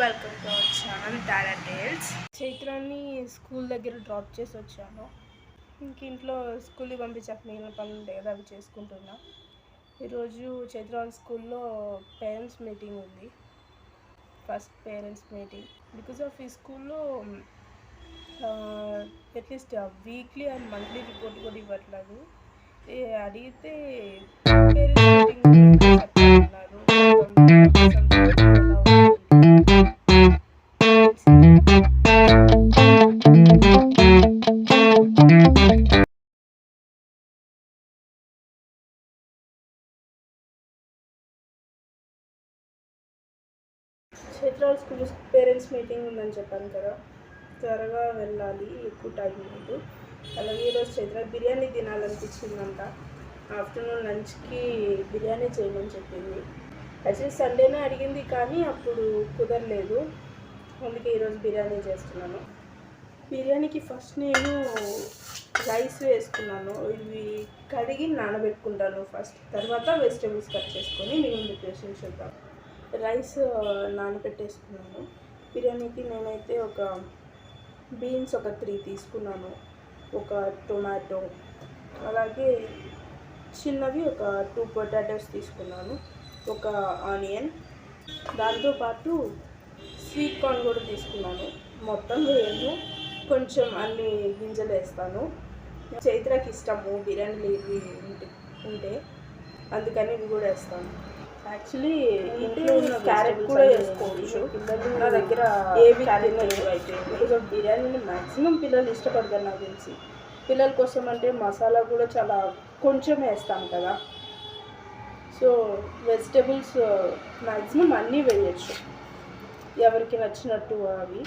Welcome to our channel Dada tales. చైత్రాన్ని school దగ్గర drop చేసి వచ్చాను. ఇంక ఇంట్లో స్కూల్కి పంపించాక మిగిలిన పనులు ఉంటాయి కదా, అవి చేసుకుంటున్నా. ఈరోజు చైత్ర స్కూల్లో పేరెంట్స్ మీటింగ్ ఉంది, first parents meeting. Because of ఈ స్కూల్లో at least weekly and monthly report కూడా ఇవ్వట్లేదు. అడిగితే పేరెంట్స్ మీటింగ్ చెప్తున్నారు. చైత్ర స్కూల్ పేరెంట్స్ మీటింగ్ ఉందని చెప్పాను కదా, త్వరగా వెళ్ళాలి, ఎక్కువ టైం లేదు. అలాగే ఈరోజు చైత్ర బిర్యానీ తినాలనిపించిందంట. ఆఫ్టర్నూన్ లంచ్కి బిర్యానీ చేయమని చెప్పింది. యాక్చువల్లీ సండేనే అడిగింది కానీ అప్పుడు కుదరలేదు, అందుకే ఈరోజు బిర్యానీ చేస్తున్నాను. బిర్యానీకి ఫస్ట్ నేను రైస్ వేసుకున్నాను. ఇవి కడిగి నానబెట్టుకుంటాను ఫస్ట్, తర్వాత వెజిటేబుల్స్ కట్ చేసుకొని మిగిలిన ప్రిపరేషన్ చేద్దాం. రైస్ నానబెట్టేసుకున్నాను. బిర్యానీకి నేనైతే ఒక బీన్స్ ఒక 3 తీసుకున్నాను, ఒక టొమాటో, అలాగే చిన్నవి ఒక 2 పొటాటోస్ తీసుకున్నాను, ఒక ఆనియన్, దాంతోపాటు స్వీట్ కార్న్ కూడా తీసుకున్నాను. మొత్తం వేయను, కొంచెం అన్ని గింజలు వేస్తాను. చైత్రకి ఇష్టము బిర్యానీలు ఇవి ఉంటే, అందుకని ఇవి కూడా వేస్తాను. యాక్చువల్లీ ఇంట్లో ఉన్న క్యారెట్ కూడా వేసుకోవచ్చు. నా దగ్గర ఏవి తినలేదు అయితే, బికాజ్ ఆఫ్ బిర్యానీని మ్యాక్సిమం పిల్లలు ఇష్టపడతారు నాకు తెలిసి. పిల్లల కోసం అంటే మసాలా కూడా చాలా కొంచెం వేస్తాం కదా, సో వెజిటేబుల్స్ మ్యాక్సిమం అన్నీ వేయచ్చు, ఎవరికి నచ్చినట్టు అవి.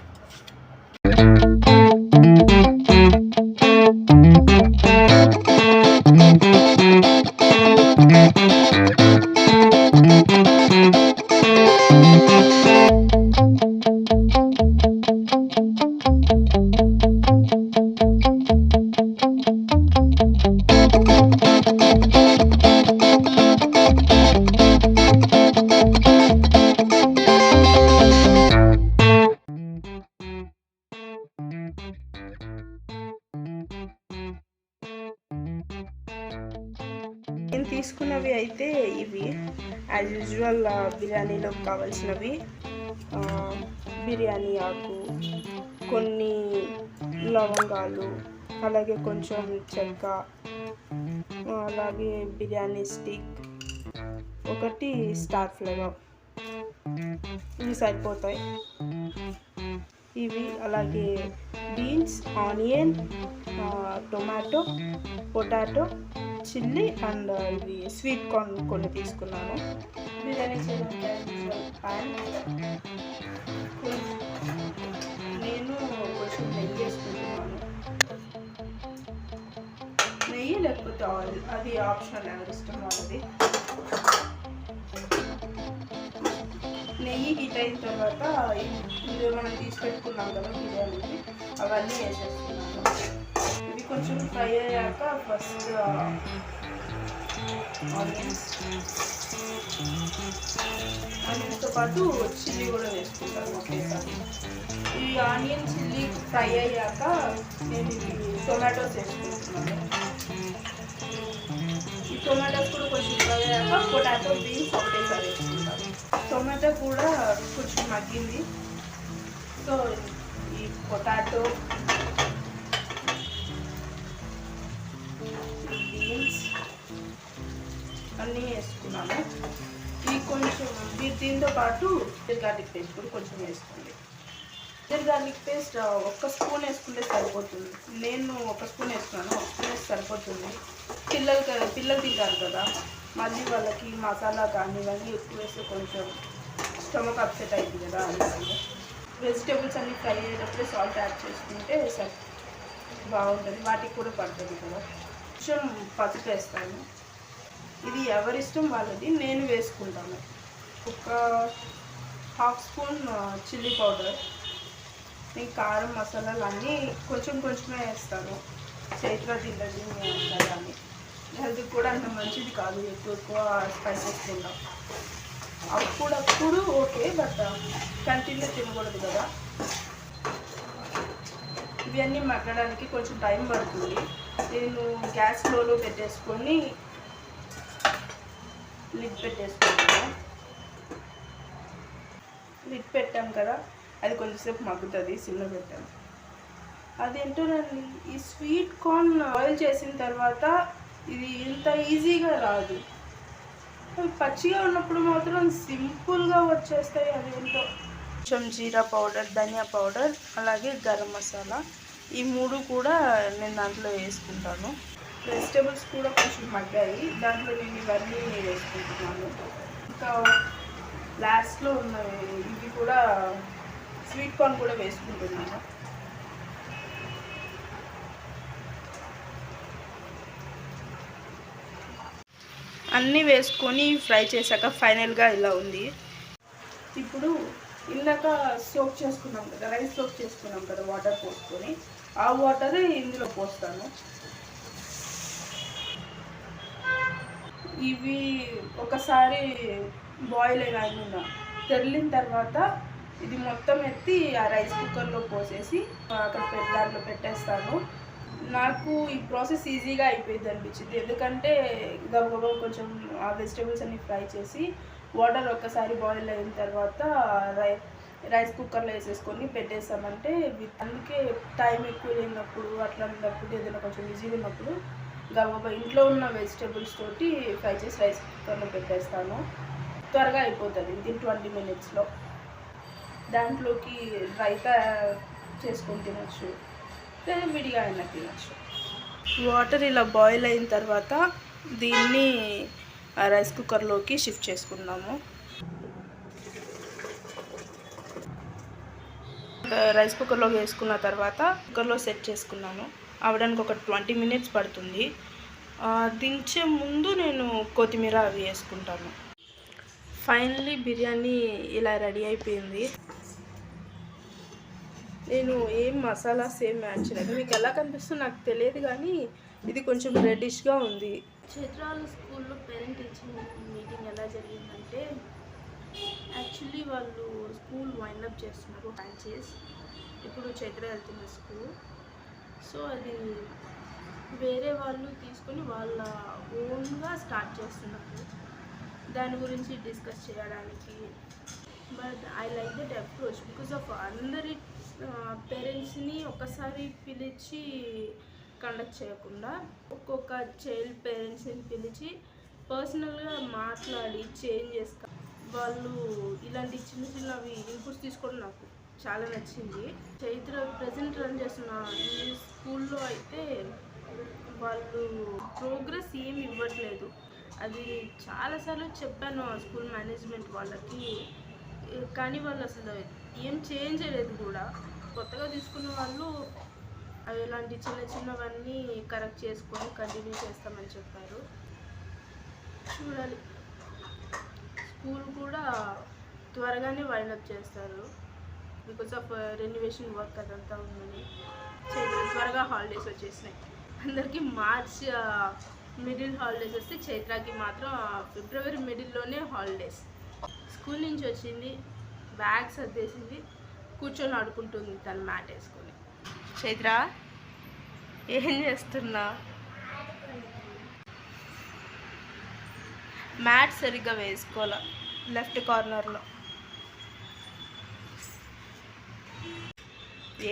నేను తీసుకున్నవి అయితే ఇవి యాజ్ యూజువల్ బిర్యానీలో కావాల్సినవి: బిర్యానీ ఆకు, కొన్ని లవంగాలు, అలాగే కొంచెం చెక్క, అలాగే బిర్యానీ స్టిక్, ఒకటి స్టార్ ఫ్లేవర్, ఇవి సరిపోతాయి. ఇవి అలాగే beans, onion, tomato, potato, chilli and ఇవి స్వీట్ కార్న్ కొన్ని తీసుకున్నాను. బిర్యానీ చేయడానికి ప్యాన్, నేను కొంచెం నెయ్యి వేసుకుంటున్నాను. నెయ్యి లేకపోతే ఆయిల్, అది ఆప్షనల్, ఎవరి ఇష్టం వాళ్ళది. నెయ్యి హీట్ అయిన తర్వాత ఇది మనం తీసి పెట్టుకున్నాం కదా బిర్యానీకి, అవన్నీ వేసేస్తున్నాను. ఇవి కొంచెం ఫ్రై అయ్యాక ఫస్ట్ ఆనియన్స్తో పాటు చిల్లీ కూడా వేసుకుంటాను ఒకేసారి. ఈ ఆనియన్ చిల్లీ ఫ్రై అయ్యాక నేను ఇవి టొమాటోస్ వేసుకుంటున్నాను. ఈ టొమాటోస్ కూడా కొంచెం ఫ్రై అయ్యాక పొటాటో, బీన్స్ ఒకటేసారి వేసుకుంటాను. టొమాటో కూడా కొంచెం మగ్గింది, సో ఈ పొటాటో, బీన్స్ అన్నీ వేసుకున్నాను. ఇవి కొంచెం దీంతో పాటు గార్లిక్ పేస్ట్ కూడా కొంచెం వేసుకోండి. గార్లిక్ పేస్ట్ 1 స్పూన్ వేసుకుంటే సరిపోతుంది. నేను 1 స్పూన్ వేసుకున్నాను, 1 స్పూన్ వేసి సరిపోతుంది. పిల్లలు తింటారు కదా, మళ్ళీ వాళ్ళకి మసాలా కానీ ఇవన్నీ ఎక్కువ వేస్తే కొంచెం స్టమక్ అప్సెట్ అయింది కదా, అందుకని. వెజిటేబుల్స్ అన్నీ ఫ్రై అయ్యేటప్పుడే సాల్ట్ యాడ్ చేసుకుంటే సరే బాగుంటుంది, వాటికి కూడా పడుతుంది కదా. కొంచెం పసుపు వేస్తాను, ఇది ఎవరిష్టం వాళ్ళది, నేను వేసుకుంటాను. ఒక 1/2 స్పూన్ చిల్లీ పౌడర్. నేను కారం మసాలాలు అన్నీ కొంచెం కొంచెమే వేస్తాను, చైత్ర తిన్నది అని. హెల్త్కి కూడా అంత మంచిది కాదు ఎక్కువ స్పైసెస్ తింటాం. అప్పుడప్పుడు ఓకే, బట్ కంటిన్యూ తినకూడదు కదా. ఇవన్నీ మగ్గడానికి కొంచెం టైం పడుతుంది. నేను గ్యాస్ స్లోలో పెట్టేసుకొని లిడ్ పెట్టేసుకుంటాను. లిడ్ పెట్టాం కదా, అది కొంచెంసేపు మగ్గుతుంది. సిమ్లో పెట్టాను. అదేంటోనండి, ఈ స్వీట్ కార్న్ బాయిల్ చేసిన తర్వాత ఇది ఇంత ఈజీగా రాదు. అవి పచ్చిగా ఉన్నప్పుడు మాత్రం సింపుల్గా వచ్చేస్తాయి. అదేంటో. కొంచెం జీరా పౌడర్, ధనియా పౌడర్, అలాగే గరం మసాలా, ఈ 3 కూడా నేను దాంట్లో వేసుకుంటాను. వెజిటేబుల్స్ కూడా కొంచెం మగ్గాయి, దాంట్లో నేను ఇవన్నీ వేసుకుంటున్నాను. ఇంకా లాస్ట్లో ఉన్నవి ఇవి కూడా స్వీట్ కార్న్ కూడా వేసుకుంటున్నాను. అన్నీ వేసుకొని ఫ్రై చేశాక ఫైనల్గా ఇలా ఉంది. ఇప్పుడు ఇందాక సోక్ చేసుకున్నాం కదా, రైస్ సోక్ చేసుకున్నాం కదా వాటర్ పోసుకొని, ఆ వాటరే ఇందులో పోస్తాను. ఇవి ఒకసారి బాయిల్ అయిన తెరిలిన తర్వాత ఇది మొత్తం ఎత్తి ఆ రైస్ కుక్కర్లో పోసేసి అక్కడ దాంట్లో పెట్టేస్తాను. నాకు ఈ ప్రాసెస్ ఈజీగా అయిపోయింది అనిపించింది. ఎందుకంటే గబగబా కొంచెం ఆ వెజిటేబుల్స్ అన్ని ఫ్రై చేసి వాటర్ ఒక్కసారి బాయిల్ అయిన తర్వాత రైస్ కుక్కర్లో వేసేసుకొని పెట్టేసామంటే, అందుకే టైం ఎక్కువ లేనప్పుడు అట్లా ఉన్నప్పుడు ఏదైనా కొంచెం ఈజీగా ఉన్నప్పుడు గబగబా ఇంట్లో ఉన్న వెజిటేబుల్స్ తోటి ఫ్రై చేసి రైస్ కుక్కర్లో పెట్టేస్తాను. త్వరగా అయిపోతుంది. వితిన్ 20 minutesలో. దాంట్లోకి రైతా చేసుకొని తినచ్చు, లేదా విడిగా అయినా తినచ్చు. వాటర్ ఇలా బాయిల్ అయిన తర్వాత దీన్ని రైస్ కుక్కర్లోకి షిఫ్ట్ చేసుకున్నాము. రైస్ కుక్కర్లోకి వేసుకున్న తర్వాత కుక్కర్లో సెట్ చేసుకున్నాను. అవడానికి ఒక 20 minutes పడుతుంది. దించే ముందు నేను కొత్తిమీర అవి వేసుకుంటాను. ఫైనల్లీ బిర్యానీ ఇలా రెడీ అయిపోయింది. నేను ఏం మసాలాస్ ఏం యాడ్ చేయలేదు. మీకు ఎలా కనిపిస్తుందో నాకు తెలియదు, కానీ ఇది కొంచెం రెడ్డిష్గా ఉంది. చైత్రాల స్కూల్లో పేరెంట్ టీచింగ్ మీటింగ్ ఎలా జరిగిందంటే, యాక్చువల్లీ వాళ్ళు స్కూల్ వైండప్ చేస్తున్నారు బ్రాంచెస్. ఇప్పుడు చైత్ర వెళ్తున్న స్కూల్, సో అది వేరే వాళ్ళు తీసుకొని వాళ్ళ ఓన్గా స్టార్ట్ చేస్తున్నారు. దాని గురించి డిస్కస్ చేయడానికి. But I like that approach because of అందరి పేరెంట్స్ని ఒకసారి పిలిచి కండక్ట్ చేయకుండా ఒక్కొక్క చైల్డ్ పేరెంట్స్ని పిలిచి పర్సనల్గా మాట్లాడి చేంజ్ చేస్తా. వాళ్ళు ఇలాంటి చిన్న చిన్నవి ఇన్పుట్స్ తీసుకోవడం నాకు చాలా నచ్చింది. చైత్ర ప్రజెంట్ రన్ చేస్తున్న ఈ స్కూల్లో అయితే వాళ్ళు ప్రోగ్రెస్ ఏమి ఇవ్వట్లేదు. అది చాలాసార్లు చెప్పాను ఆ స్కూల్ మేనేజ్మెంట్ వాళ్ళకి, కానీ వాళ్ళు అసలు ఏం చేంజ్ చేయలేదు కూడా. కొత్తగా తీసుకున్న వాళ్ళు అవి ఇలాంటి చిన్న చిన్నవన్నీ కరెక్ట్ చేసుకొని కంటిన్యూ చేస్తామని చెప్పారు. చూడాలి. స్కూల్ కూడా త్వరగానే వైండప్ చేస్తారు బికాస్ ఆఫ్ రెన్యువేషన్ వర్క్ అదంతా ఉందని. త్వరగా హాలిడేస్ వచ్చేసినాయి. అందరికీ మార్చ్ మిడిల్ హాలిడేస్ వస్తే చైత్రకి మాత్రం ఫిబ్రవరి మిడిల్లోనే హాలిడేస్. స్కూల్ నుంచి వచ్చింది, బ్యాగ్ సర్దేసింది, కూర్చొని ఆడుకుంటుంది తను మ్యాట్ వేసుకొని. చైత్ర ఏం చేస్తున్నా? మ్యాట్ సరిగ్గా వేసుకోవాల లెఫ్ట్ కార్నర్లో.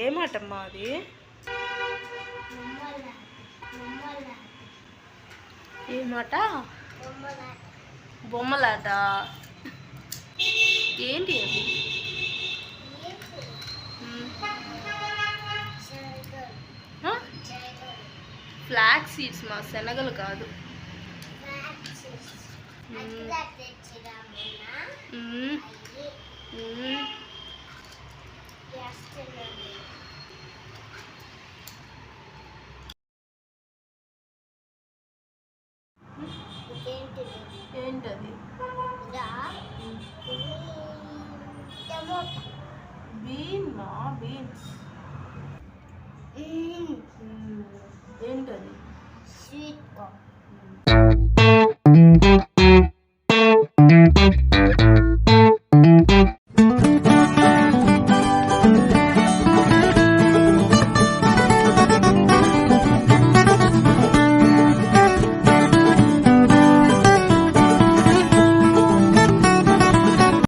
ఏమాటమ్మా అది? ఏమాట? బొమ్మలాట. ఏంటి అది? ఫ్లాక్ సీడ్స్ మా, శనగలు కాదు. ఏంటది? బీనా? బీన్స్. ఏంటది? Sweet corn.